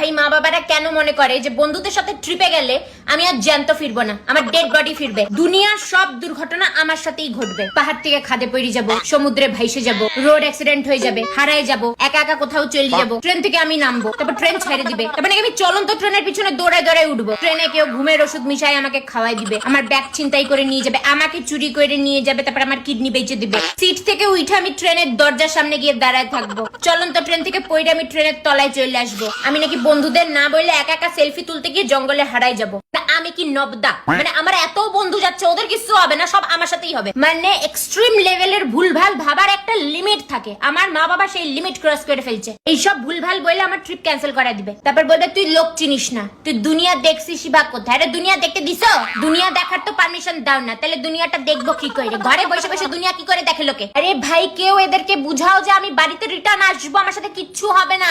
ভাই মা বাবারা কেন মনে করে যে বন্ধুদের সাথে ট্রিপে গেলে আমি আর জ্যান্ত ফিরবো না, আমার ডেড বডি ফিরবে। দুনিয়ার সব দুর্ঘটনা আমার সাথেই ঘটবে। পাহাড় থেকে খাদে পড়ে যাব, সমুদ্রে ভাইসে যাব, রোড অ্যাক্সিডেন্ট হয়ে যাবে, হারায় যাব, একা একা কোথাও চলে যাব, ট্রেন থেকে আমি নামবো, তারপর ট্রেন ছেড়ে দিবে, তারপর নাকি আমি চলন্ত ট্রেনের পিছনে দৌড়ায় দৌড়ায় উঠবো। ট্রেনে কেউ ঘুমের ওষুধ মিশাই আমাকে খাওয়াই দিবে, আমার ব্যাগ ছিনতাই করে নিয়ে যাবে, আমাকে চুরি করে নিয়ে যাবে, তারপর আমার কিডনি বেঁচে দিবে। সিট থেকে উঠে আমি ট্রেনের দরজার সামনে গিয়ে দাঁড়ায় থাকবো। চলন্ত ট্রেন থেকে পড়ে আমি ট্রেনের তলায় চলে আসবো। আমি নাকি বন্ধুদের না বললে একা একা সেলফি তুলতে গিয়ে জঙ্গলে হারাই যাবো। আমি কি নবদা? মানে আমার এত বন্ধু যাচ্ছে, ওদের কিছু হবে না, সব আমার সাথেই হবে। মানে এক্সট্রিম লেভেলের ভুলভাল ভাবার একটা লিমিট থাকে। আমার মা বাবা সেই লিমিট ক্রস করে ফেলছে। এইসব ভুলভাল বলে আমার ট্রিপ ক্যান্সেল করে দিবে। তারপর বলবে তুই লোক চিনিস না, তুই দুনিয়া দেখছিস বা কোথায়? আরে দুনিয়া দেখতে দিছো? দুনিয়া দেখার তো পারমিশন দাও না, তাহলে দুনিয়াটা দেখবো কি করে? ঘরে বসে বসে দুনিয়া কি করে দেখে লোকে? আরে ভাই কেউ এদেরকে বুঝাও যে আমি বাড়িতে রিটার্ন আসবো, আমার সাথে কিচ্ছু হবে না।